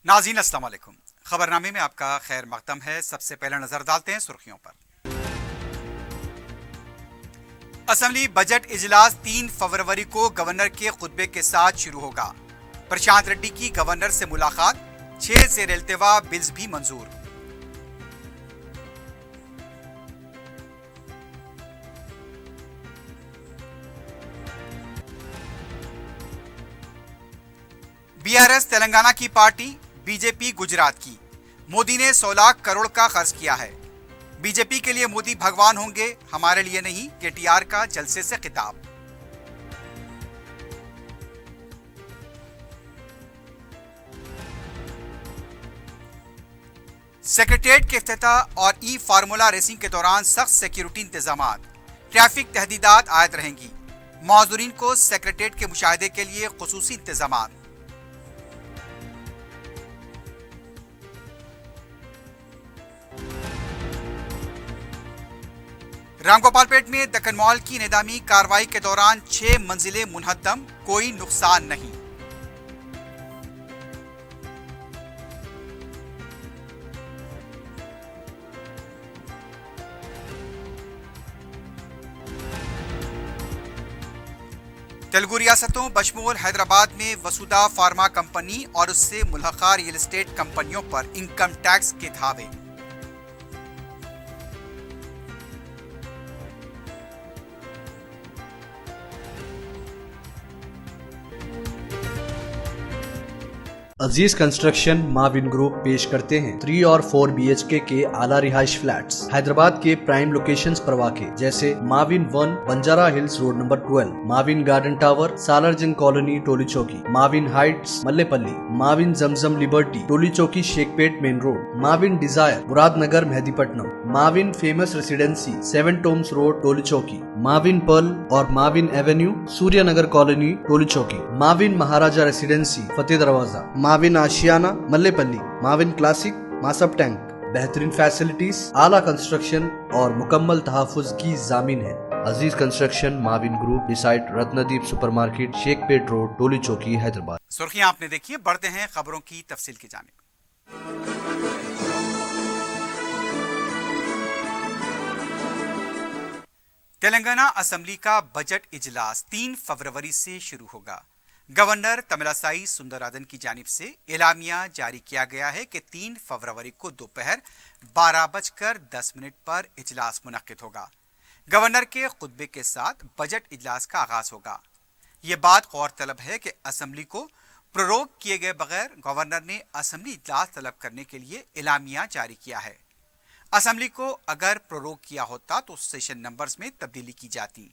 नाज़रीन अस्सलाम वालेकुम। खबरनामे में आपका खैर मकदम है। सबसे पहले नजर डालते हैं सुर्खियों पर। असेंबली बजट इजलास 3 फरवरी को गवर्नर के खुतबे के साथ शुरू होगा। प्रशांत रेड्डी की गवर्नर से मुलाकात, 6 ज़ेर इल्तिवा बिल्स भी मंजूर। बीआरएस तेलंगाना की पार्टी, बीजेपी गुजरात की। मोदी ने 100 लाख करोड़ का खर्च किया है। बीजेपी के लिए मोदी भगवान होंगे, हमारे लिए नहीं, केटीआर का जलसे से खिताब। सेक्रेटेरिएट के इफ्तिताह और ई फार्मूला रेसिंग के दौरान सख्त सिक्योरिटी इंतजामात, ट्रैफिक तहदीदात आयद रहेंगी। मौजूरीन को सेक्रेटेरिएट के मुशाहिदे के लिए खुसूसी इंतजामात। रामगोपालपेट में दक्कन मॉल की निदामी कार्रवाई के दौरान 6 मंजिलें मुनहद्दम, कोई नुकसान नहीं। तेलुगु रियासतों बशमूल हैदराबाद में वसुधा फार्मा कंपनी और उससे मुल्हका रियल एस्टेट कंपनियों पर इनकम टैक्स के धावे। अजीज कंस्ट्रक्शन माविन ग्रुप पेश करते हैं 3 और 4 BHK के आला रिहाइश फ्लैट्स हैदराबाद के प्राइम लोकेशंस पर वाक़े, जैसे Mavin 1 Banjara Hills road number 12, Mavin garden tower Salarjung colony Toli Chowki, Mavin heights Mallepally, Mavin Zamzam liberty Toli Chowki Shaikpet main road, Mavin desire Murad Nagar Mehdipatnam, Mavin famous residency 7 tombs road Toli Chowki, Mavin pearl और माविन एवेन्यू सूर्य नगर colony Toli Chowki, Mavin Maharaja residency Fateh Darwaza, Mavin Ashiana Mallepally, Mavin classic Masab tank. बेहतरीन facilities, आला construction और मुकम्मल तहफ़्फ़ुज़ की जामीन है। Aziz construction Mavin group beside Ratnadeep supermarket Shaikpet road Toli Chowki Hyderabad. सुर्खियां आपने देखी, बढ़ते हैं खबरों की तफसील की जानिब। तेलंगाना असेंबली का बजट इजलास 3 फरवरी से शुरू होगा। गवर्नर तमिलासाई सुंदरराजन की जानिब से एलामिया जारी किया गया है कि 3 फरवरी को दोपहर 12:10 पर इजलास मुनक्किद होगा। गवर्नर के खुतबे के साथ बजट इजलास का आगाज होगा। ये बात गौरतलब है कि असेंबली को प्रोरोग किए गए बगैर गवर्नर ने असेंबली इजलास तलब करने के लिए एलामिया जारी किया है। असेंबली को अगर प्रोरोग किया होता तो सेशन नंबर्स में तब्दीली की जाती।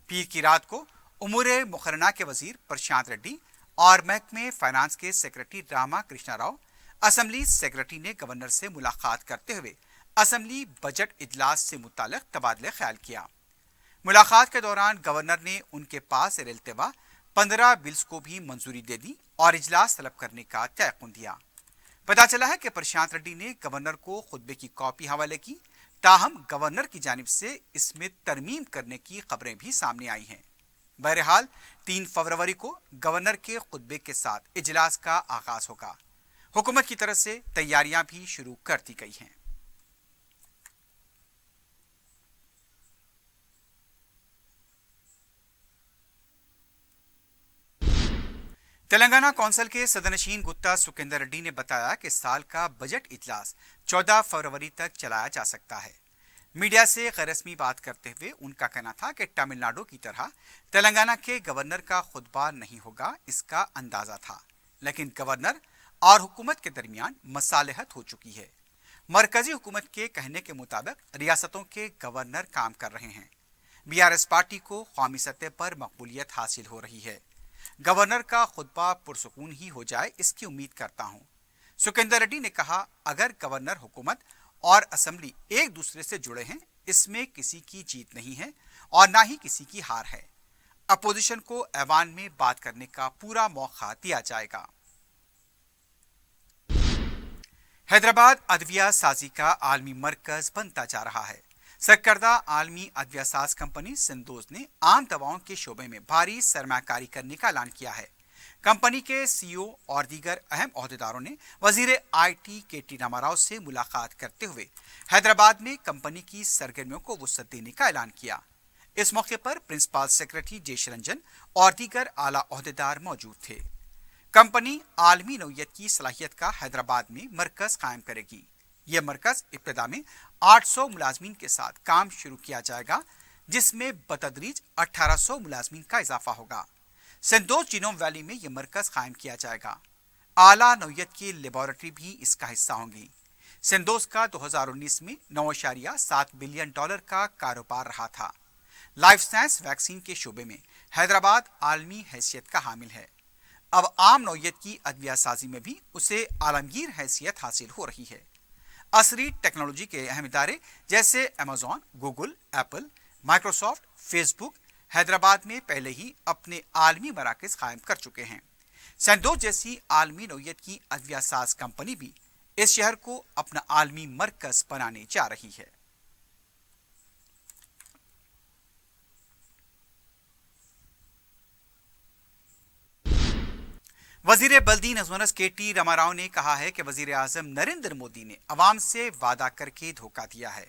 पीर की रात को उमूरे मुखरना के वजीर प्रशांत रेड्डी और महकमे फाइनेंस के secretary Rama Krishna Rao, assembly secretary ने गवर्नर से मुलाकात करते हुए असेंबली बजट इजलास से मुताल्लिक तबादले ख्याल किया। मुलाकात के दौरान गवर्नर ने उनके पास इल्तिवा 15 बिल्स को भी मंजूरी दे दी और इजलास तलब करने का तयक़ुन दिया। पता चला है कि प्रशांत रेड्डी ने गवर्नर को खुतबे की कॉपी हवाले की, ताहम गवर्नर की जानिब से इसमें तरमीम करने की खबरें भी सामने आई हैं। बहरहाल 3 फरवरी को गवर्नर के खुतबे के साथ इजलास का आगाज होगा। हुकूमत की तरफ से तैयारियां भी शुरू कर दी गई हैं। तेलंगाना कौंसिल के सदनशीन गुत्ता सुकेंदर रेड्डी ने बताया कि साल का बजट इजलास 14 फरवरी तक चलाया जा सकता है। मीडिया से गैर रस्मी बात करते हुए उनका कहना था कि तमिलनाडु की तरह तेलंगाना के गवर्नर का खुतबा नहीं होगा, इसका अंदाजा था, लेकिन गवर्नर और हुकूमत के दरमियान मसालहत हो चुकी है। मरकजी हुकूमत के कहने के मुताबिक रियासतों के गवर्नर काम कर रहे हैं। बीआरएस पार्टी को कौमी सतह पर मकबूलियत हासिल हो रही है। गवर्नर का खुतबा पुरसुकून ही हो जाए, इसकी उम्मीद करता हूं। सुकेंदर रेड्डी ने कहा, अगर गवर्नर, हुकूमत और असेंबली एक दूसरे से जुड़े हैं, इसमें किसी की जीत नहीं है और ना ही किसी की हार है। अपोजिशन को ऐवान में बात करने का पूरा मौका दिया जाएगा। हैदराबाद अदविया साजी का आलमी मरकज बनता जा रहा है। सरकर्दा आलमी अदविया साज कंपनी सिंदोज ने आम दवाओं के शोबे में भारी सरमाकारी करने का ऐलान किया है। कंपनी के सीईओ और दीगर अहम ओहदेदारों ने वजीर आईटी केटी रामाराव से मुलाकात करते हुए हैदराबाद में कंपनी की सरगर्मियों को वुसअत देने का ऐलान किया। इस मौके पर प्रिंसिपल सेक्रेटरी जयेश रंजन और दीगर आला ओहदेदार मौजूद थे। कंपनी आलमी नौयत की सलाहियत का हैदराबाद में मरकज कायम करेगी। यह मरकज इब्तदा में 800 मुलाजमीन के साथ काम शुरू किया जाएगा, जिसमें बतदरीज 1800 मुलाजमीन का इजाफा होगा। सेंदोज जीनोम वैली में यह मरकज कायम किया जाएगा। आला नौयत की लेबोरेटरी भी इसका हिस्सा होंगी। सेंदोज का 2019 में $9.7 बिलियन का कारोबार रहा था। लाइफ साइंस वैक्सीन के शोबे में हैदराबाद आलमी हैसियत का हामिल है। अब आम नौयत की अद्विया साजी में भी उसे आलमगीर हैसियत हासिल हो रही है। असरी टेक्नोलॉजी के अहम इदारे जैसे Amazon, Google, Apple, Microsoft, Facebook Hyderabad में पहले ही अपने आलमी मराकज कायम कर चुके हैं। सेंदोज जैसी आलमी नौयत की अद्विया साज कंपनी भी इस शहर को अपना आलमी मरकज बनाने जा रही है। वजीर बल्दी नजमनस केटी रामाराव ने कहा है कि वजीर आजम नरेंद्र मोदी ने अवाम से वादा करके धोखा दिया है।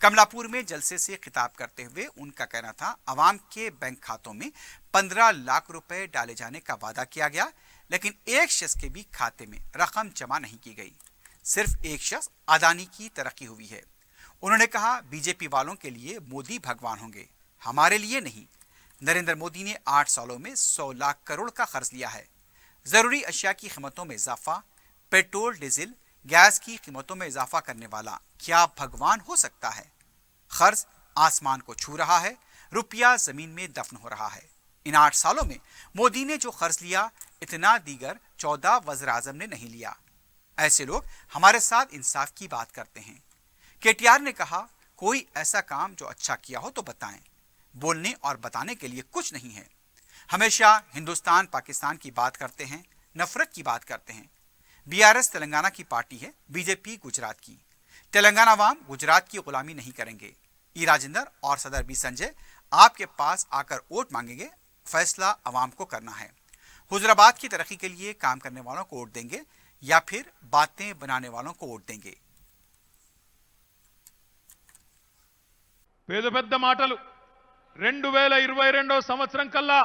कमलापुर में जलसे से खिताब करते हुए उनका कहना था, अवाम के बैंक खातों में 15 लाख रुपए डाले जाने का वादा किया गया, लेकिन एक शख्स के भी खाते में रकम जमा नहीं की गई। सिर्फ एक शख्स अदानी की तरक्की हुई है। उन्होंने कहा, बीजेपी वालों के लिए मोदी भगवान होंगे, हमारे लिए नहीं। नरेंद्र मोदी ने 8 सालों में 100 लाख करोड़ का खर्च लिया है। जरूरी अशिया की कीमतों में इजाफा, पेट्रोल, डीजल, गैस की कीमतों में इजाफा करने वाला क्या भगवान हो सकता है? खर्च आसमान को छू रहा है, रुपया जमीन में दफन हो रहा है। इन 8 सालों में मोदी ने जो खर्च लिया, इतना दीगर 14 वज़ीर आज़म ने नहीं लिया। ऐसे लोग हमारे साथ इंसाफ की बात करते हैं। केटीआर ने कहा, कोई ऐसा काम जो अच्छा किया हो तो बताएं। बोलने और बताने के लिए कुछ नहीं है। हमेशा हिंदुस्तान पाकिस्तान की बात करते हैं, नफरत की बात करते हैं। बीआरएस तेलंगाना की पार्टी है, बीजेपी गुजरात की। तेलंगाना अवाम गुजरात की गुलामी नहीं करेंगे। ई राजेंद्र और सदर बी संजय आपके पास आकर वोट मांगेंगे, फैसला अवाम को करना है। हुजराबाद की तरक्की के लिए काम करने वालों को वोट देंगे या फिर बातें बनाने वालों को वोट देंगे। పేద పెద్ద మాటలు 2022 సంవత్సరం కల్లా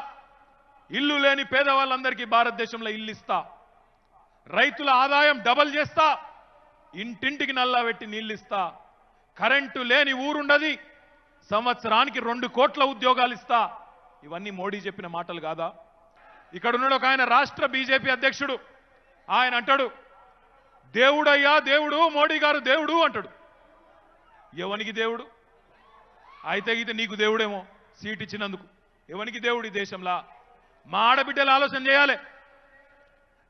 ఇల్లు లేని పేదవాళ్ళందరికీ భారతదేశంలో ఇల్లు ఇస్తా, రైతుల ఆదాయం డబల్ చేస్తా, ఇంటింటికి నల్లా పెట్టి నీళ్లు ఇస్తా, కరెంటు లేని ఊరుండది, సంవత్సరానికి 2 కోట్ల ఉద్యోగాలు ఇస్తా. ఇవన్నీ మోడీ చెప్పిన మాటలు కాదా? ఇక్కడ ఉన్నాడు ఒక ఆయన రాష్ట్ర బీజేపీ అధ్యక్షుడు, ఆయన అంటాడు, దేవుడయ్యా దేవుడు, మోడీ గారు దేవుడు అంటాడు. ఎవనికి దేవుడు? అయితే ఇది నీకు దేవుడేమో సీట్ ఇచ్చినందుకు. ఎవనికి దేవుడు ఈ దేశంలో? మా ఆడబిడ్డలు ఆలోచన చేయాలి.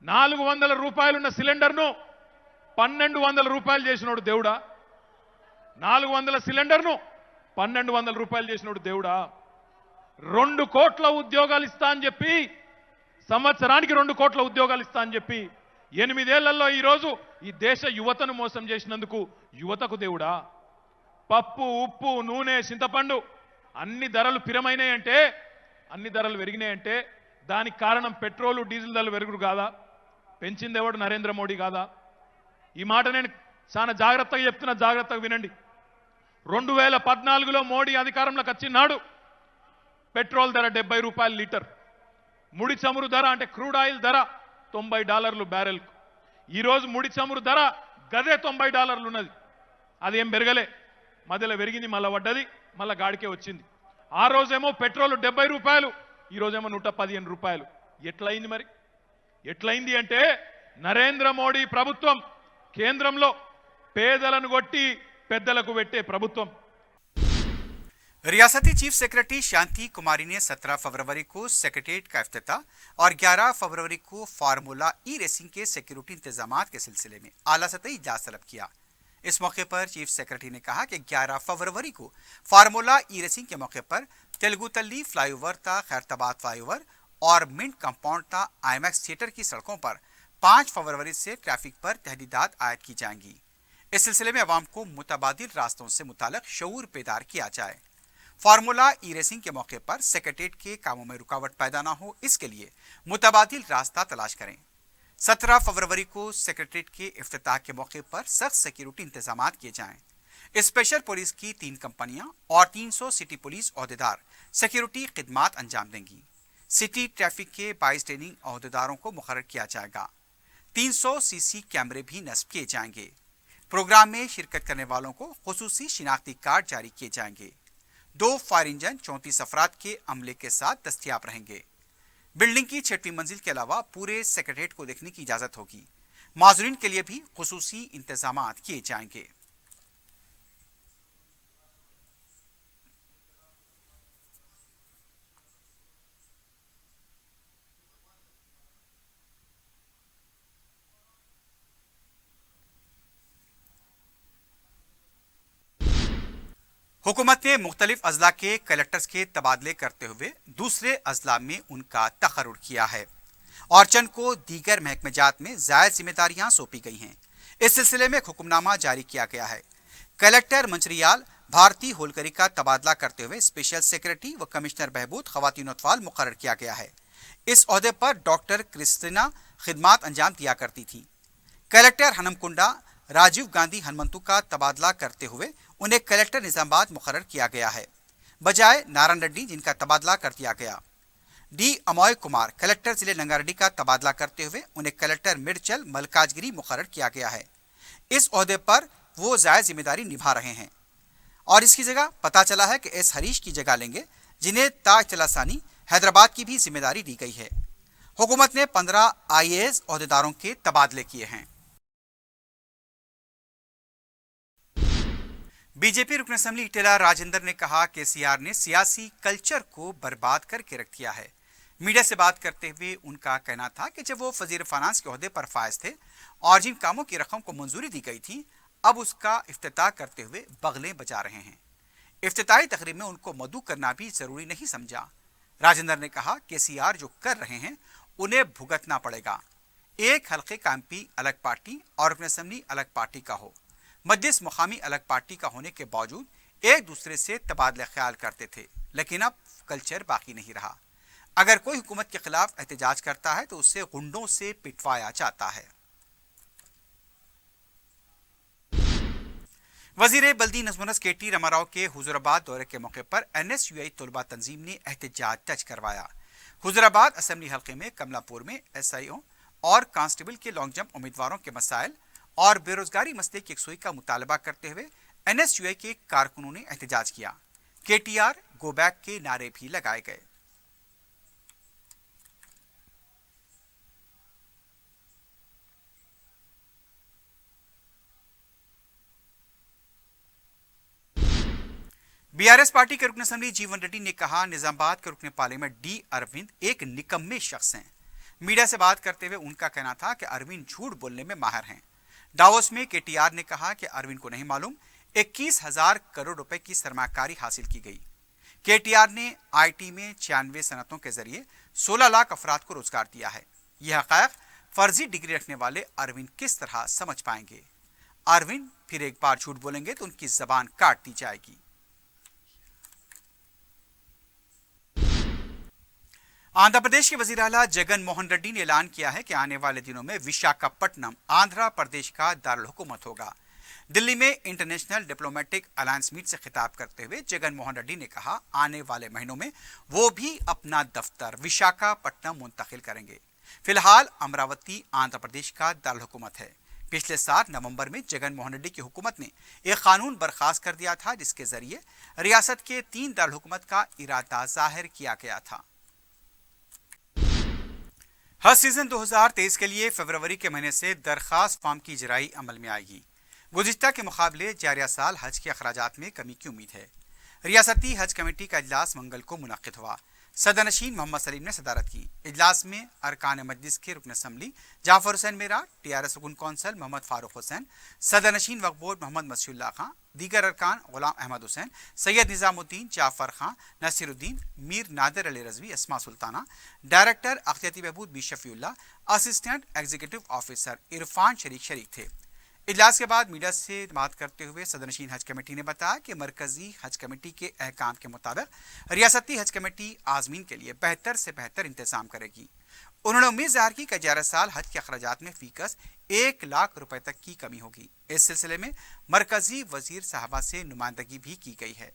400 రూపాయలున్న సిలిండర్ను 1200 రూపాయలు చేసినోడు దేవుడా? 400 సిలిండర్ను 1200 రూపాయలు చేసినోడు దేవుడా? 2 కోట్ల ఉద్యోగాలు ఇస్తా అని చెప్పి, సంవత్సరానికి 2 కోట్ల ఉద్యోగాలు ఇస్తా అని చెప్పి 8 ఏళ్లలో ఈరోజు ఈ దేశ యువతను మోసం చేసినందుకు యువతకు దేవుడా? పప్పు, ఉప్పు, నూనె, చింతపండు అన్ని ధరలు పిరమైనాయంటే, అన్ని ధరలు పెరిగినాయంటే దానికి కారణం పెట్రోలు, డీజిల్ ధరలు పెరుగుడు కాదా? పెంచింది ఎవడు? నరేంద్ర మోడీ కాదా? ఈ మాట నేను చాలా జాగ్రత్తగా చెప్తున్నా, జాగ్రత్తగా వినండి. 2014లో మోడీ అధికారంలోకి వచ్చినాడు పెట్రోల్ ధర 70 రూపాయలు లీటర్, ముడి చమురు ధర అంటే క్రూడ్ ఆయిల్ ధర $90 బ్యారెల్కు. ఈరోజు ముడి చమురు ధర గదే $90 ఉన్నది. అదేం పెరగలే, మధ్యలో పెరిగింది, మళ్ళీ పడ్డది, మళ్ళీ గాడికే వచ్చింది. ఆ రోజేమో పెట్రోల్ 70 రూపాయలు, ఈ రోజేమో 115 రూపాయలు. ఎట్లయింది మరి? ఎట్లయింది అంటే నరేంద్ర మోడీ ప్రభుత్వం కేంద్రంలో పేదలను కొట్టి పెద్దలకు పెట్టే ప్రభుత్వం. रियासती चीफ सेक्रेटरी शांति कुमारी ने 17 फरवरी को सेक्रेटेरिएट का इफ्तिताह और 11 फरवरी को फार्मूला ई रेसिंग के सिक्योरिटी इंतजामात के सिलसिले में आला सतही इजलास तलब किया। इस मौके पर चीफ सेक्रेटरी ने कहा कि 11 फरवरी को फार्मूला ई रेसिंग के मौके पर तेलुगुतल्ली फ्लाईओवर था खैरताबाद फ्लाईओवर और मिंट कंपाउंड था आईमैक्स थिएटर की सड़कों पर 5 फरवरी से ट्रैफिक पर तहदीदात आयद की जाएंगी। इस सिलसिले में अवाम को मुतबादिल रास्तों से मुताल्लिक शऊर बेदार किया जाए। फार्मूला ई रेसिंग के मौके पर सेक्रेटेरिएट के कामों में रुकावट पैदा न हो, इसके लिए मुतबादिल रास्ता तलाश करें। 17 फरवरी को सेक्रेटेरिएट के इफ्तिताह के मौके पर सख्त सिक्योरिटी इंतजाम किए जाएं। स्पेशल पुलिस की 3 कंपनियां और 300 सिटी पुलिस ओहदेदार सिक्योरिटी खिदमात अंजाम देंगी। सिटी ट्रैफिक के 22 ट्रेनिंग ओहदेदारों को मुकर्रर किया जाएगा। 300 सीसी कैमरे भी नस्ब किए जाएंगे। प्रोग्राम में शिरकत करने वालों को खुसूसी शिनाख्ती कार्ड जारी किए जाएंगे। 2 फायर इंजन 34 अफराद के अमले के साथ दस्तयाब रहेंगे। बिल्डिंग की 6वीं मंजिल के अलावा पूरे सेक्रेटेरिएट को देखने की इजाजत होगी। माजुरीन के लिए भी खुसूसी इंतजाम किए जाएंगे। हुकूमत ने मुख्तलिफ अजला के कलेक्टर्स के तबादले करते हुए दूसरे अजला में उनका तखर्रुर किया है और चंद को दीगर महकमेजात में जायद जिम्मेदारियां सौंपी गई हैं। इस सिलसिले में एक हुक्मनामा जारी किया गया है। कलेक्टर मंचरियाल भारती होलकरी का तबादला करते हुए स्पेशल सेक्रेटरी व कमिश्नर बहबूद खवातीन अतफाल मुकर्रर किया गया है। इस ओहदे पर डॉक्टर क्रिस्टिना खिदमात अंजाम दिया करती थी। कलेक्टर हनमकुंडा राजीव गांधी हनुमंतु का तबादला करते हुए उन्हें कलेक्टर निजामाबाद मुकर्रर किया गया है, बजाय नारायण रेड्डी जिनका तबादला कर दिया गया। डी अमोय कुमार कलेक्टर जिले नंगारेड्डी का तबादला करते हुए उन्हें कलेक्टर मिर्चल मलकाजगिरी मुकर्रर किया गया है। इस ओहदे पर वो जायद जिम्मेदारी निभा रहे हैं और इसकी जगह पता चला है कि एस हरीश की जगह लेंगे, जिन्हें ताज तलासानी हैदराबाद की भी जिम्मेदारी दी गई है। हुकूमत ने 15 IAS ओहदेदारों के तबादले किए हैं। बीजेपी रुकन असेंबली इटेला राजेंद्र ने कहा कि केसीआर ने सियासी कल्चर को बर्बाद करके रख दिया है। मीडिया से बात करते हुए उनका कहना था कि जब वो वजीर फाइनेंस के ओहदे पर फायज थे और जिन कामों की रकम को मंजूरी दी गई थी, अब उसका इफ्तिताह करते हुए बगलें बजा रहे हैं। इफ्तिताही तकरीब में उनको मदऊ करना भी जरूरी नहीं समझा। राजेंद्र ने कहा केसीआर जो कर रहे हैं उन्हें भुगतना पड़ेगा। एक हल्के का MP अलग पार्टी और रुकन असेंबली अलग पार्टी का हो, मजलिस मुकामी अलग पार्टी का होने के बावजूद एक दूसरे से तबादला ख्याल करते थे, लेकिन अब कल्चर बाकी नहीं रहा। अगर कोई हुकूमत के खिलाफ एहतजाज करता है तो उसे गुंडों से पिटवाया जाता है। वजीर बल्दी नज़्म-ओ-नस्क KT रामाराव के हुजूराबाद दौरे के मौके पर NSUI तलबा तंजीम ने एहतजाज दर्ज करवाया। हुजूराबाद असेंबली हल्के में कमलापुर में SIO और कांस्टेबल के लॉन्ग जंप उम्मीदवारों के मसाइल और बेरोजगारी मसले की यकसुई का मुतालबा करते हुए NSUI के कारकुनों ने एहतजाज किया। KTR गो बैक के नारे भी लगाए गए। BRS पार्टी के रुकन असेंबली जीवन रेड्डी ने कहा निजामाबाद के रुकन पार्लियामेंट D अरविंद एक निकम्मे शख्स हैं। मीडिया से बात करते हुए उनका कहना था कि अरविंद झूठ बोलने में माहिर हैं। डावोस में KTR ने कहा कि अरविंद को नहीं मालूम 21,000 करोड़ रुपए की सरमाकारी हासिल की गई। KTR ने IT में 96 सनतों के जरिए 16 लाख अफराद को रोजगार दिया है। यह हक़ाइक़ फर्जी डिग्री रखने वाले अरविंद किस तरह समझ पाएंगे। अरविंद फिर एक बार झूठ बोलेंगे तो उनकी जबान काट दी जाएगी। आंध्र प्रदेश के वजीर आला जगन मोहन रेड्डी ने ऐलान किया है कि आने वाले दिनों में विशाखापट्टनम आंध्र प्रदेश का दारुल हुकूमत होगा। दिल्ली में इंटरनेशनल डिप्लोमेटिक अलायंस मीट से खिताब करते हुए जगन मोहन रेड्डी ने कहा आने वाले महीनों में वो भी अपना दफ्तर विशाखापट्टनम मुंतकिल करेंगे। फिलहाल अमरावती आंध्र प्रदेश का दारुल हुकूमत है। पिछले साल नवंबर में जगन मोहन रेड्डी की हुकूमत ने एक कानून बर्खास्त कर दिया था जिसके जरिए रियासत के 3 दारुल हुकूमत का इरादा जाहिर किया गया था। हज सीजन 2023 के लिए फरवरी के महीने से दरखास्त फॉर्म की इजराई अमल में आएगी। गुज़िश्ता के मुकाबले जारिया साल हज के अखराजात में कमी की उम्मीद है। रियासती हज कमेटी का इजलास मंगल को मुनक्किद हुआ। सदरनशीन मोहम्मद सलीम ने सदारत की। इजलास में अरकान मजलिस के रुकन असम्बली जाफर हुसैन मेरा, TRS रुकन कौंसल मोहम्मद फारूक हुसैन, सदरनशीन वक्फ बोर्ड मोहम्मद मसीहुल्लाह खां, दीगर अरकान गुलाम अहमद हुसैन, सैयद निजामुद्दीन, जाफर खां, नसीरुद्दीन, मीर नादिर अली रजवी, अस्मा सुल्ताना, डायरेक्टर अख्तियाती बहबूद B Shafiullah, assistant executive officer Irfan शरीक थे। इजलास के बाद मीडिया से बात करते हुए सदरनशीन हज कमेटी ने बताया कि मरकजी हज कमेटी के अहकाम के मुताबिक रियासती हज कमेटी आज़मीन के लिए बेहतर से बेहतर इंतजाम करेगी। उन्होंने उम्मीद जाहिर की कि ग्यारह साल हज के अखराजात में फीकस 1 लाख रुपए तक की कमी होगी। इस सिलसिले में मरकजी वजीर साहबा से नुमाइंदगी भी की गई है।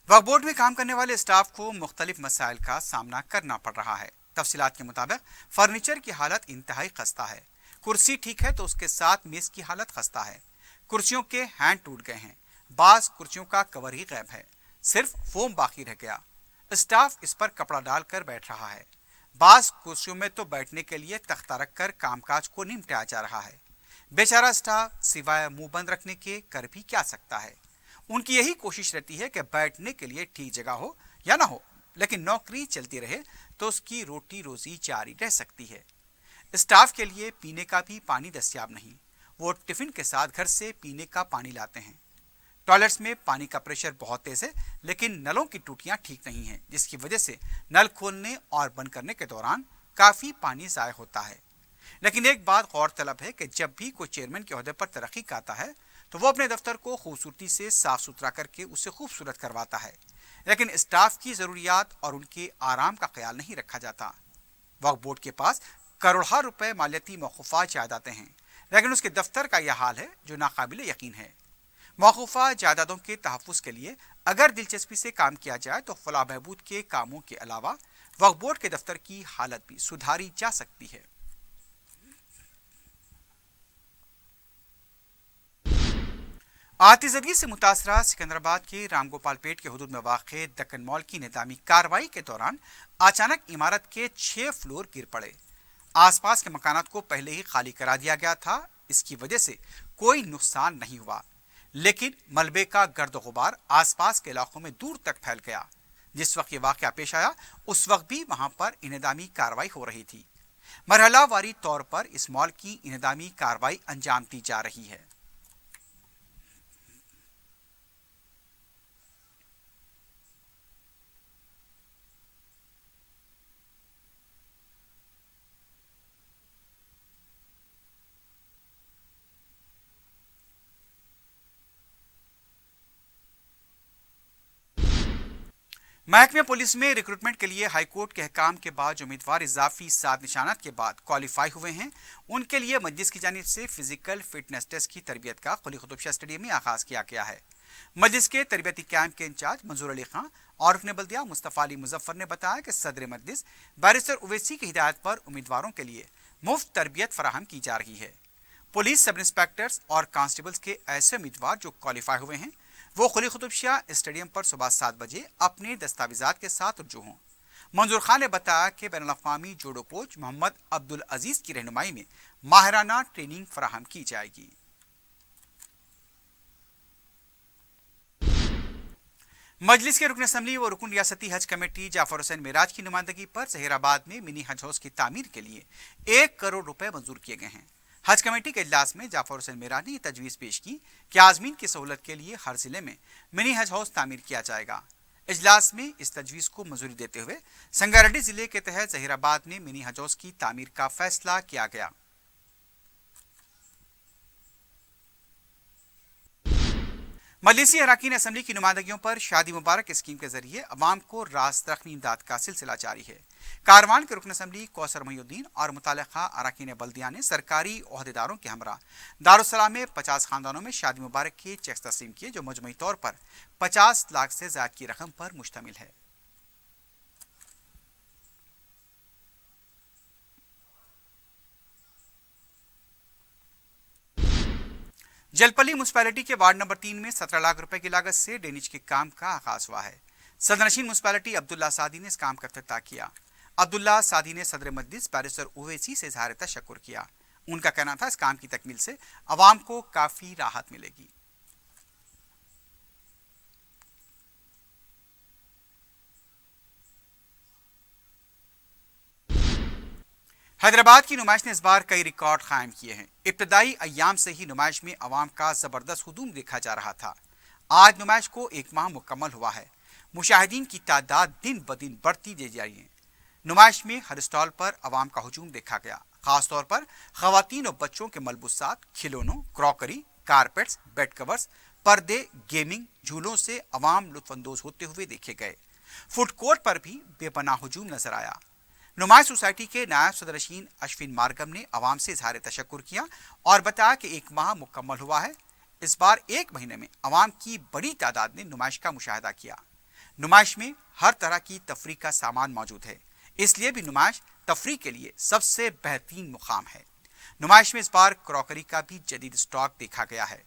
वक्फ बोर्ड में काम करने वाले स्टाफ को मुख्तलिफ मसाइल का सामना करना पड़ रहा है। तफसीलात के मुताबिक फर्नीचर की हालत इंतहाई खस्ता है। कुर्सी ठीक है तो उसके साथ मेज की हालत खस्ता है। कुर्सियों के हैंड टूट गए हैं। बास कुर्सियों का कवर ही गायब है, सिर्फ फोम बाकी रह गया। स्टाफ इस पर कपड़ा डालकर बैठ रहा है। बास कुर्सियों में तो बैठने के लिए तख्ता रखकर कामकाज को निपटाया जा रहा है। बेचारा स्टाफ सिवाय मुंह बंद रखने के कर भी क्या सकता है। उनकी यही कोशिश रहती है कि बैठने के लिए ठीक जगह हो या ना हो, लेकिन नौकरी चलती रहे तो उसकी रोटी रोजी जारी रह सकती है। स्टाफ के लिए पीने का भी पानी दस्तयाब नहीं। वो टिफिन के साथ घर से पीने का पानी लाते हैं। टॉयलेट्स में पानी का प्रेशर बहुत तेज है, लेकिन नलों की टूटियां ठीक नहीं हैं, जिसकी वजह से नल खोलने और बंद करने के दौरान काफी पानी ज़ाया होता है। लेकिन एक बात गौरतलब है कि जब भी कोई चेयरमैन के ओहदे पर तरक्की करता है तो वो अपने दफ्तर को खूबसूरती से साफ सुथरा करके उसे खूबसूरत करवाता है, लेकिन स्टाफ की जरूरियात और उनके आराम का ख्याल नहीं रखा जाता। वक्फ बोर्ड के पास करोड़ों रुपए मालियाती मौकूफा जायदादें हैं, लेकिन उसके दफ्तर का यह हाल है जो नाकाबिले यकीन है। मौकूफा जायदादों के तहफ़्फ़ुज़ के लिए अगर दिलचस्पी से काम किया जाए तो फलाह बहबूद के कामों के अलावा वक्फ बोर्ड के दफ्तर की हालत भी सुधारी जा सकती है। आतिशबाजी से मुतासरा सिकंदराबाद के रामगोपाल पेट के हुदूद में वाक़े दक्कन मॉल की निज़ामी कार्रवाई के दौरान अचानक इमारत के 6 फ्लोर गिर पड़े। आसपास के मकानात को पहले ही खाली करा दिया गया था। इसकी वजह से कोई नुकसान नहीं हुआ, लेकिन मलबे का गर्द गुबार आसपास के इलाकों में दूर तक फैल गया। जिस वक्त ये वाक़या पेश आया उस वक्त भी वहां पर इंहदामी कार्रवाई हो रही थी। मरहलावारी तौर पर इस मॉल की इंहदामी कार्रवाई अंजाम दी जा रही है। महकमे पुलिस में रिक्रूटमेंट के लिए हाईकोर्ट के अहकाम के बाद जो उम्मीदवार इजाफी 7 निशानात के बाद क्वालिफाई हुए हैं, उनके लिए मजलिस की जानिब से फिजिकल फिटनेस टेस्ट की तरबियत का कुली कुतुब शाह स्टेडियम में आगाज किया गया है। मजलिस के तरबियती कैंप के इंचार्ज मंजूर अली खां और रukn बल्दिया मुस्तफ़ा अली मुजफ्फर ने बताया कि सदर मजलिस बैरिस्टर उवैसी की हिदायत पर उम्मीदवारों के लिए मुफ्त तरबियत फराहम की जा रही है। पुलिस सब इंस्पेक्टर्स और कांस्टेबल्स के ऐसे उम्मीदवार जो क्वालिफाई हुए हैं वो कुली कुतुब शाह स्टेडियम पर सुबह 7 बजे अपने दस्तावेजात के साथ रुजू हों। मंजूर खान ने बताया कि बैनुल अक़वामी जूडो कोच मोहम्मद अब्दुल अजीज की रहनुमाई में माहिराना ट्रेनिंग फराहम की जाएगी। मजलिस के रुकन असम्बली व रुकन रियासती हज कमेटी जाफर हुसैन मेराज की नुमाइंदगी पर जहीराबाद में मिनी हज हाउस की तामीर के लिए 1 करोड़ रुपए मंजूर किए गए हैं। हज कमेटी के इजलास में जाफर हुसैन मेराज ने यह तजवीज़ पेश की कि आज़मीन की सहूलत के लिए हर जिले में मिनी हज हाउस तामीर किया जाएगा। इजलास में इस तजवीज़ को मंजूरी देते हुए संगारेड्डी जिले के तहत जहीराबाद में मिनी हज हाउस की तामीर का फैसला किया गया। मजलिसी अरकान असम्बली की नुमाइंदगियों पर शादी मुबारक स्कीम के जरिए अवाम को रास रखनी इमदाद का सिलसिला जारी है। कारवान के रुकन असम्बली कौसर मोहिउद्दीन और मुतालिका अरकान बल्दिया ने सरकारी ओहदेदारों के हमरा दारुस्सलाम में 50 खानदानों में शादी मुबारक के चेक्स तस्लीम किए, जो मजमूई तौर पर 50 लाख से ज्यादा की रकम पर मुश्तमिल है। जलपली म्यूनसिपैलिटी के वार्ड नंबर 3 में 17 लाख रुपए की लागत से ड्रेनेज के काम का आगाज हुआ है। सदरनशीन म्यूनसिपैलिटी अब्दुल्ला सादी ने इस काम का इफ्तिताह किया। अब्दुल्ला सादी ने सदर मजलिस बैरिस्टर उवैसी से इज़हार तशक्कुर किया। उनका कहना था इस काम की तकमील से अवाम को काफी राहत मिलेगी। हैदराबाद की नुमाइश ने इस बार कई रिकॉर्ड कायम किए हैं। इब्तदाई अय्याम से ही नुमाइश में अवाम का जबरदस्त हुजूम देखा जा रहा था। आज नुमाइश को 1 माह मुकम्मल हुआ है। मुशाहिदीन की तादाद दिन ब दिन बढ़ती जा रही है। नुमाइश में हर स्टॉल पर आवाम का हुजूम देखा गया। खासतौर पर खवातीन और बच्चों के मलबूसात, खिलौनों, क्रॉकरी, कारपेट्स, बेड कवर्स, पर्दे, गेमिंग, झूलों से आवाम लुत्फानंदोज होते हुए देखे गए। फूड कोर्ट पर भी बेपनाह हुजूम नजर आया। नुमाइश सोसाइटी के नायब सदरशीन अश्विन मार्गम ने आवाम से इजहार तशक्कुर किया और बताया कि 1 माह मुकम्मल हुआ है। इस बार 1 महीने में आवाम की बड़ी तादाद ने नुमाइश का मुशाहिदा किया। नुमाइश में हर तरह की तफरीह का सामान मौजूद है, इसलिए भी नुमाइश तफरीह के लिए सबसे बेहतरीन मुकाम है। नुमाइश में इस बार क्रॉकरी का भी जदीद स्टॉक देखा गया है।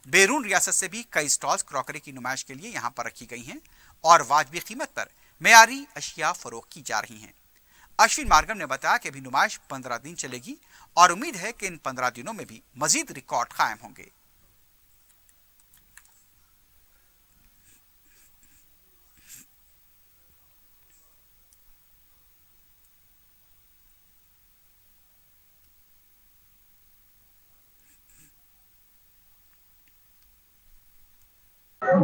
बैरून रियासत से भी कई स्टॉल्स क्रॉकरी की नुमाइश के लिए यहाँ पर रखी गई हैं और वाजबी कीमत पर मेयारी अशिया फरोख्त की जा रही हैं। अश्विन मार्गम ने बताया कि अभी नुमाइश 15 दिन चलेगी और उम्मीद है कि इन 15 दिनों में भी मजीद रिकॉर्ड कायम होंगे।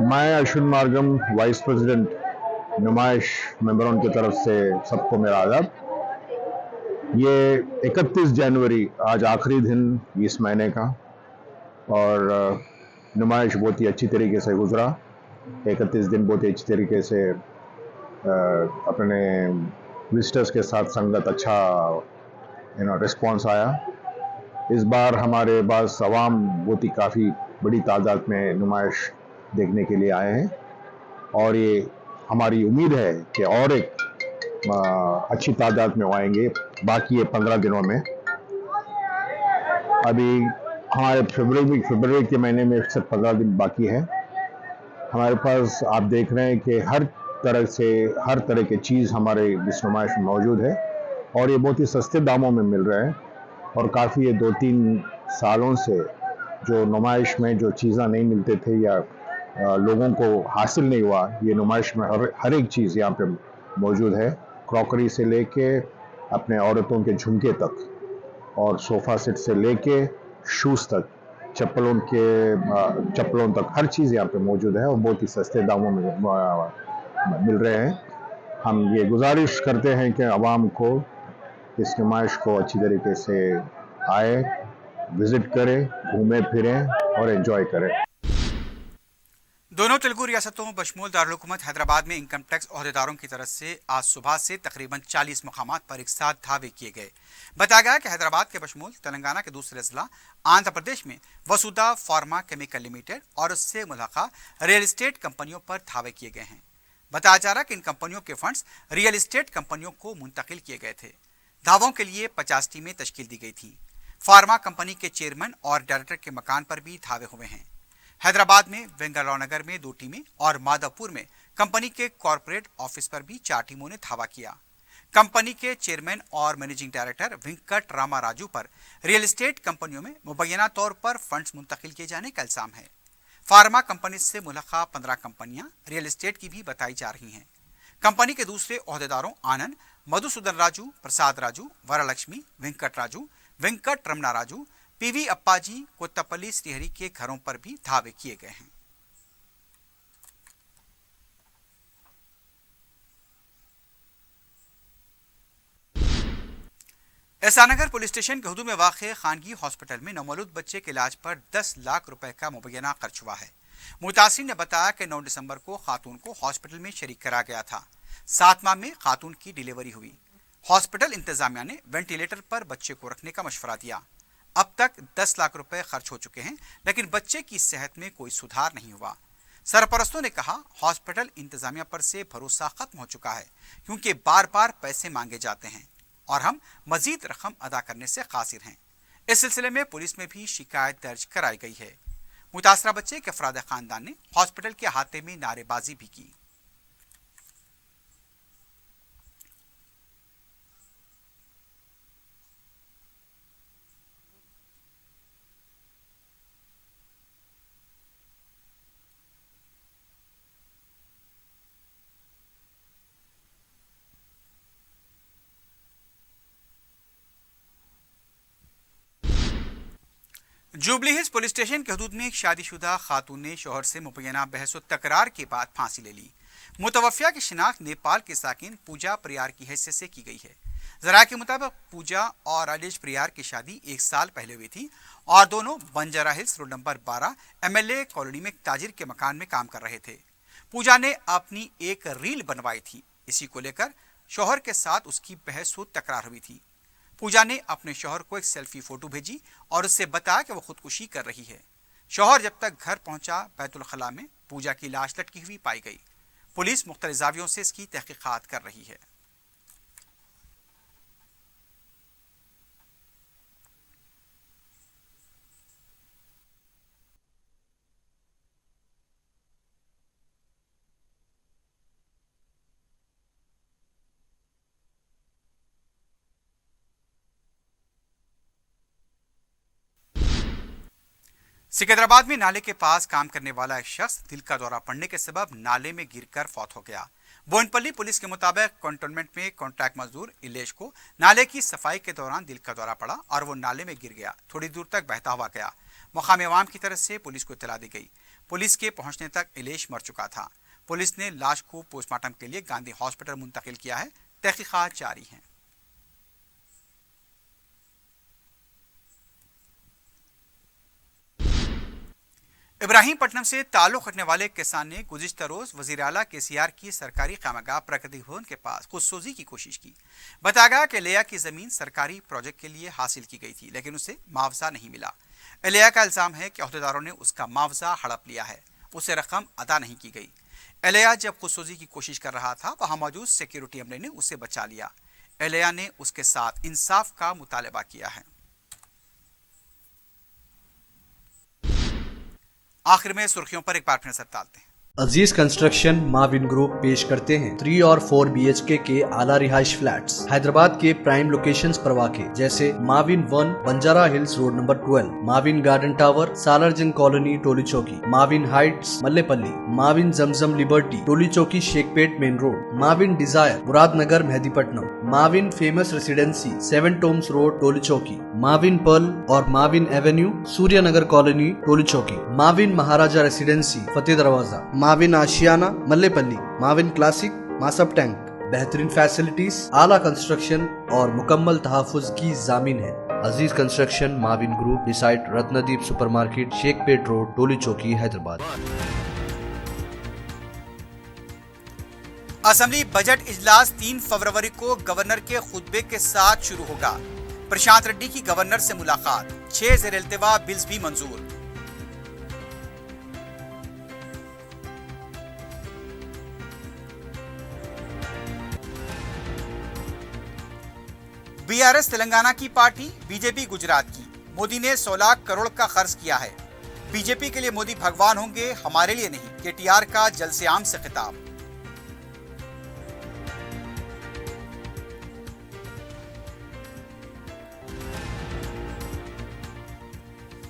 मैं अश्विन मार्गम, वाइस प्रेसिडेंट नुमाइश मेंबरों की तरफ से सबको मेरा आदाब। ये 31 जनवरी आज आखिरी दिन इस महीने का और नुमाइश बहुत ही अच्छी तरीके से गुजरा। 31 दिन बहुत ही अच्छी तरीके से अपने विजिटर्स के साथ संगत अच्छा रिस्पॉन्स आया। इस बार हमारे पास अवाम बहुत ही काफ़ी बड़ी तादाद में नुमाइश देखने के लिए आए हैं और ये हमारी उम्मीद है कि और एक अच्छी तादाद में आएंगे बाकी ये 15 दिनों में। अभी हमारे फरवरी के महीने में सिर्फ 15 दिन बाकी है। हमारे पास आप देख रहे हैं कि हर तरह की चीज़ हमारे इस नुमाइश में मौजूद है और ये बहुत ही सस्ते दामों में मिल रहा है और काफ़ी ये 2-3 सालों से जो नुमाइश में जो चीज़ें नहीं मिलते थे या लोगों को हासिल नहीं हुआ, ये नुमाइश में हर एक चीज़ यहाँ पे मौजूद है। क्रॉकरी से लेके अपने औरतों के झुमके तक और सोफ़ा सेट से लेके शूज़ तक, चप्पलों तक हर चीज़ यहाँ पे मौजूद है और बहुत ही सस्ते दामों में मिल रहे हैं। हम ये गुजारिश करते हैं कि आवाम को इस नुमाइश को अच्छी तरीके से आए, विज़िट करें, घूमें फिरें और एंजॉय करें। दोनों तेलुगु रियासतों बशमूल दारुल हुकूमत हैदराबाद में इनकम टैक्स अहदेदारों की तरफ से आज सुबह से तकरीबन 40 मकामात पर एक साथ धावे किए गए। बताया गया कि हैदराबाद के बशमूल तेलंगाना के दूसरे जिला आंध्र प्रदेश में वसुधा फार्मा केमिकल लिमिटेड और उससे मुल्हका रियल एस्टेट कंपनियों पर धावे किए गए हैं। बताया जा रहा है कि इन कंपनियों के फंड्स रियल एस्टेट कंपनियों को मुंतकिल किए गए थे। धावों के लिए 50 टीमें तश्कील दी गई थी। फार्मा कंपनी के चेयरमैन और डायरेक्टर के मकान पर भी धावे हुए हैं। हैदराबाद में वेंगलराव नगर में 2 टीमें और माधवपुर में कंपनी के कॉरपोरेट ऑफिस पर भी 4 टीमों ने धावा किया। कंपनी के चेयरमैन और मैनेजिंग डायरेक्टर वेंकट रामा राजू पर रियल एस्टेट कंपनियों में मुबैना तौर पर फंड्स मुंतकिल किए जाने का इल्जाम है। फार्मा कंपनी से मुल्हका 15 कंपनियां रियल एस्टेट की भी बताई जा रही हैं। कंपनी के दूसरे ओहदेदारों आनंद, मधुसूदन राजू, प्रसाद राजू, वरलक्ष्मी, वेंकट राजू, वेंकट रमना राजू, पीवी अप्पाजी, कोत्तापल्ली, श्रीहरि के घरों पर भी धावे किए गए हैं। एहसानगर पुलिस स्टेशन के हुदूद में वाक़े खानगी हॉस्पिटल में नवमौलूद बच्चे के इलाज पर 10 लाख रुपए का मुबैना खर्च हुआ है। मुतासिर ने बताया कि 9 दिसंबर को खातून को हॉस्पिटल में शरीक करा गया था। 7 माह में खातून की डिलीवरी हुई। हॉस्पिटल इंतजामिया ने वेंटिलेटर पर बच्चे को रखने का मशवरा दिया। अब तक 10 लाख रुपए खर्च हो चुके हैं, लेकिन बच्चे की सेहत में कोई सुधार नहीं हुआ। सरपरस्तों ने कहा, हॉस्पिटल इंतजामिया पर से भरोसा खत्म हो चुका है क्योंकि बार बार पैसे मांगे जाते हैं और हम मजीद रकम अदा करने से कासिर हैं। इस सिलसिले में पुलिस में भी शिकायत दर्ज कराई गई है। मुतासरा बच्चे के अफराद खानदान ने हॉस्पिटल के अहाते में नारेबाजी भी की। जुबली हिल्स पुलिस स्टेशन के हदूद में एक शादीशुदा खातून ने शौहर से मुबैना बहस व तकरार के बाद फांसी ले ली। मुतवफ़िया की शिनाख्त नेपाल के साकिन पूजा परियार की हैसियत से की गई है। ज़राए के मुताबिक पूजा और राजेश परियार की शादी 1 साल पहले हुई थी और दोनों Banjara Hills road number 12 MLA colony में एक ताजिर के मकान में काम कर रहे थे। पूजा ने अपनी एक रील बनवाई थी। इसी को लेकर शौहर के साथ उसकी बहस तकरार हुई थी। पूजा ने अपने शौहर को एक सेल्फी फोटो भेजी और उससे बताया कि वो खुदकुशी कर रही है। शौहर जब तक घर पहुंचा बैतुल खला में पूजा की लाश लटकी हुई पाई गई। पुलिस मुख्तलिफ ज़ावियों से इसकी तहकीकात कर रही है। सिकंदराबाद में नाले के पास काम करने वाला एक शख्स दिल का दौरा पड़ने के सबब नाले में गिरकर फौत हो गया। बोनपल्ली पुलिस के मुताबिक कंटोनमेंट में कॉन्ट्रैक्ट मजदूर इलेश को नाले की सफाई के दौरान दिल का दौरा पड़ा और वो नाले में गिर गया। थोड़ी दूर तक बहता हुआ गया। मकामी अवाम की तरफ से पुलिस को इत्तला दी गई। पुलिस के पहुंचने तक इलेश मर चुका था। पुलिस ने लाश को पोस्टमार्टम के लिए गांधी हॉस्पिटल मुंतकिल किया है। तहकीकात जारी हैं। इब्राहिमपट्टनम से ताल्लुक़ रखने वाले किसान ने गुज़िश्ता रोज वज़ीर आला KCR की सरकारी खामगाह प्रगति भवन के पास खुदसोजी की कोशिश की। बताया गया कि एलिया की ज़मीन सरकारी प्रोजेक्ट के लिए हासिल की गई थी, लेकिन उसे मुआवजा नहीं मिला। एलिया का इल्ज़ाम है कि अहदेदारों ने उसका मुआवजा हड़प लिया है, उसे रकम अदा नहीं की गई। एलिया जब खुदसोजी की कोशिश कर रहा था, वहाँ मौजूद सिक्योरिटी अमले ने उसे बचा लिया। एलिया ने उसके साथ इंसाफ का मुतालबा किया है। आखिर में सुर्खियों पर एक बार फिर नजर डालते हैं। अजीज कंस्ट्रक्शन माविन ग्रुप पेश करते हैं 3 और 4 BHK के आला रिहाइश फ्लैट्स हैदराबाद के प्राइम लोकेशंस पर वाक़े जैसे Mavin 1 Banjara Hills road number 12, Mavin garden tower Salarjung colony Toli Chowki, Mavin heights Mallepally, Mavin Zamzam liberty Toli Chowki Shaikpet main road, Mavin desire Muradnagar Mehdipatnam, Mavin famous residency 7 tombs road Toli Chowki, Mavin pearl और Mavin avenue Suryanagar colony Toli Chowki, Mavin Maharaja residency Fateh Darwaza, Mavin Ashiana Mallepally, Mavin classic Masab tank. बेहतरीन facilities, आला construction और मुकम्मल तहफ़्फ़ुज़ की ज़ामिन है। Aziz construction Mavin group beside Ratnadeep supermarket Shaikpet road Toli Chowki Hyderabad. Assembly budget इजलास 3 फरवरी को गवर्नर के खुतबे के साथ शुरू होगा। प्रशांत रेड्डी की गवर्नर से मुलाकात, 6 ज़ेर-ए-इल्तिवा बिल्स भी मंजूर। BRS तेलंगाना की पार्टी, बीजेपी गुजरात की। मोदी ने 16 करोड़ का खर्च किया है। बीजेपी के लिए मोदी भगवान होंगे, हमारे लिए नहीं। KTR का जलसे आम से खिताब।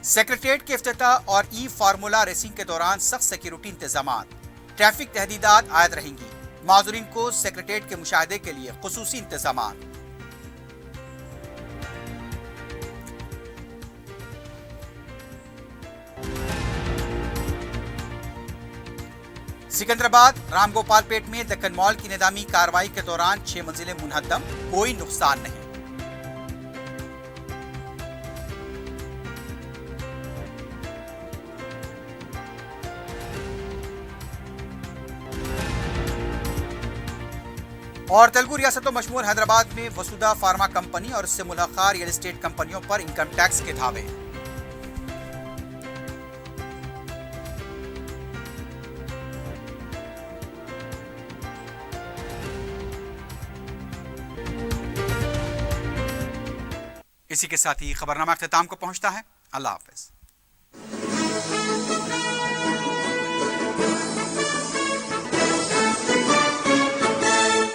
सेक्रेटेरिएट के इफ्तिताह और फार्मूला रेसिंग के दौरान सख्त सिक्योरिटी इंतजामात, ट्रैफिक तहदीदात आयद रहेंगी। माज़ूरीन को सेक्रेटेरिएट के मुशाहदे के लिए खुसूसी इंतजामात। सिकंदराबाद रामगोपालपेट में दक्कन मॉल की निदामी कार्रवाई के दौरान 6 मंजिलें मुनहद्दम, कोई नुकसान नहीं। और तेलुगु रियासतों मशमूल हैदराबाद में वसुधा फार्मा कंपनी और उससे मुल्हका रियल एस्टेट कंपनियों पर इनकम टैक्स के धावे। इसी के साथ ही खबरनामा अख्तिताम को पहुंचता है। अल्लाह हाफिज।